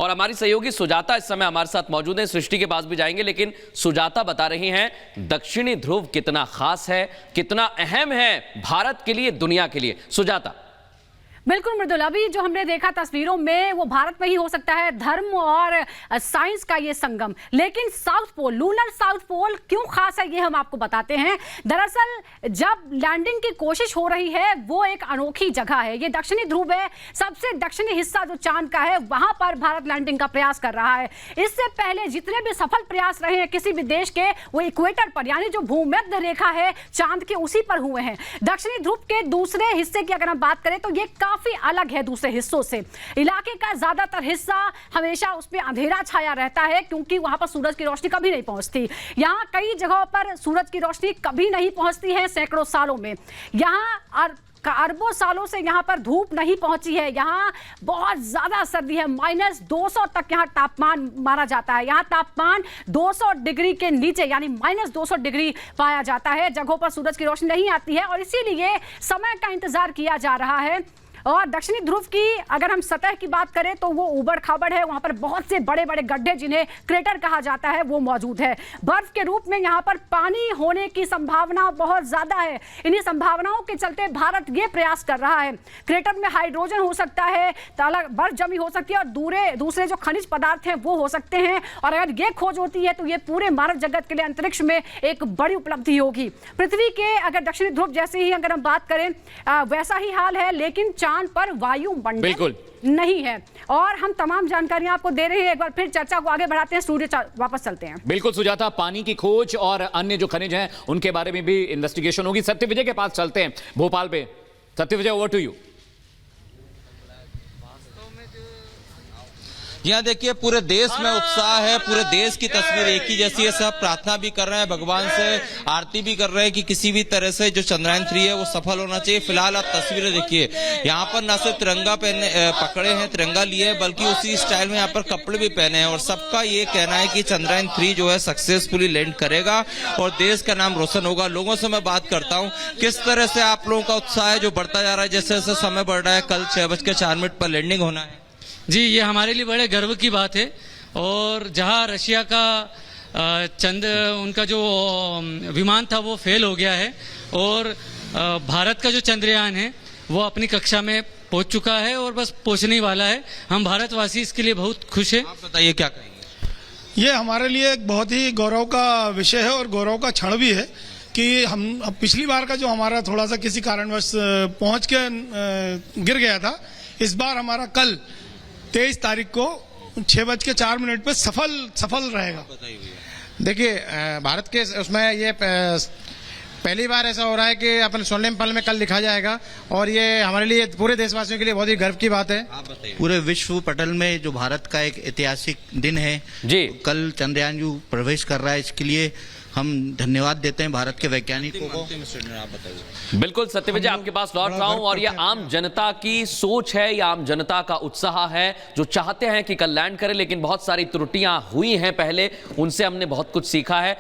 और हमारी सहयोगी सुजाता इस समय हमारे साथ मौजूद है। सृष्टि के पास भी जाएंगे, लेकिन सुजाता बता रही हैं दक्षिणी ध्रुव कितना खास है, कितना अहम है भारत के लिए, दुनिया के लिए। सुजाता। बिल्कुल मृदुल, अभी जो हमने देखा तस्वीरों में वो भारत में ही हो सकता है धर्म और साइंस का ये संगम, लेकिन south pole, lunar south pole क्यों खास है ये हम आपको बताते हैं। दरअसल जब लैंडिंग की कोशिश हो रही है वो एक अनोखी जगह है, ये दक्षिणी ध्रुव है, सबसे दक्षिणी हिस्सा जो चांद का है वहां पर भारत लैंडिंग का प्रयास कर रहा है। इससे पहले जितने भी सफल प्रयास रहे हैं किसी भी देश के, वो इक्वेटर पर यानी जो भूमध्य रेखा है चांद के उसी पर हुए हैं। दक्षिणी ध्रुव के दूसरे हिस्से की अगर हम बात करें तो ये काफी अलग है दूसरे हिस्सों से। इलाके का ज्यादातर हिस्सा हमेशा उसमें अंधेरा छाया रहता है क्योंकि वहां पर सूरज की रोशनी कभी नहीं पहुंचती। यहां कई जगहों पर सूरज की रोशनी कभी नहीं पहुंचती है सैकड़ों सालों में। यहां अरबों सालों से यहाँ पर धूप नहीं पहुंची है। यहाँ बहुत ज़्यादा सर्दी है, -200 तक यहाँ तापमान माना जाता है। यहाँ तापमान 200 डिग्री के नीचे यानी -200 डिग्री पाया जाता है। जगहों पर सूरज की रोशनी नहीं आती है और इसीलिए समय का इंतजार किया जा रहा है। और दक्षिणी ध्रुव की अगर हम सतह की बात करें तो वो उबड़ खाबड़ है, वहां पर बहुत से बड़े बड़े गड्ढे जिन्हें क्रेटर कहा जाता है वो मौजूद है। बर्फ के रूप में यहाँ पर पानी होने की संभावना बहुत ज्यादा है। इन्हीं संभावनाओं के चलते भारत ये प्रयास कर रहा है। क्रेटर में हाइड्रोजन हो सकता है, बर्फ जमी हो सकती है और दूसरे जो खनिज पदार्थ हैं वो हो सकते हैं। और अगर ये खोज होती है तो ये पूरे मानव जगत के लिए अंतरिक्ष में एक बड़ी उपलब्धि होगी। पृथ्वी के अगर दक्षिणी ध्रुव जैसे ही अगर हम बात करें वैसा ही हाल है, लेकिन चांद पर वायुमंडल बिल्कुल नहीं है। और हम तमाम जानकारियां आपको दे रहे हैं। एक बार फिर चर्चा को आगे बढ़ाते हैं, स्टूडियो वापस चलते हैं। बिल्कुल सुजाता, पानी की खोज और अन्य जो खनिज हैं उनके बारे में भी इन्वेस्टिगेशन होगी। सत्यविजय के पास चलते हैं भोपाल पे। Satyavijay, over to you. यहाँ देखिए पूरे देश में उत्साह है, पूरे देश की तस्वीर एक ही जैसी है। सब प्रार्थना भी कर रहे हैं, भगवान से आरती भी कर रहे हैं कि किसी भी तरह से जो चंद्रयान 3 है वो सफल होना चाहिए। फिलहाल आप तस्वीरें देखिए, यहाँ पर न सिर्फ तिरंगा पकड़े हैं, तिरंगा लिए हैं, बल्कि उसी स्टाइल में यहाँ पर कपड़े भी पहने हैं। और सबका ये कहना है कि चंद्रयान 3 जो है सक्सेसफुली लैंड करेगा और देश का नाम रोशन होगा। लोगों से मैं बात करता हूँ, किस तरह से आप लोगों का उत्साह है जो बढ़ता जा रहा है जैसे जैसे समय बढ़ रहा है। कल 6:04 पर लैंडिंग होना है। जी, ये हमारे लिए बड़े गर्व की बात है। और जहां रशिया का उनका जो विमान था वो फेल हो गया है और भारत का जो चंद्रयान है वो अपनी कक्षा में पहुंच चुका है और बस पहुंचने ही वाला है। हम भारतवासी इसके लिए बहुत खुश हैं। आप बताइए क्या कहेंगे। ये हमारे लिए एक बहुत ही गौरव का विषय है और गौरव का क्षण भी है कि हम पिछली बार का जो हमारा थोड़ा सा किसी कारणवश पहुंच के गिर गया था, इस बार हमारा कल 23 तारीख को 6:04 पे सफल रहेगा। देखिए भारत के उसमें ये पहली बार ऐसा हो रहा है कि अपन स्वर्णिम पल में कल लिखा जाएगा और ये हमारे लिए, पूरे देशवासियों के लिए बहुत ही गर्व की बात है। आप बताइए। पूरे विश्व पटल में जो भारत का एक ऐतिहासिक दिन है जी, कल चंद्रयान प्रवेश कर रहा है, इसके लिए हम धन्यवाद देते हैं भारत के वैज्ञानिकों को। आप बताइए। बिल्कुल सत्यविजय, आपके पास लौट रहा हूं। और ये आम जनता की सोच है, या आम जनता का उत्साह है जो चाहते हैं कि कल लैंड करें, लेकिन बहुत सारी त्रुटियां हुई हैं पहले, उनसे हमने बहुत कुछ सीखा है।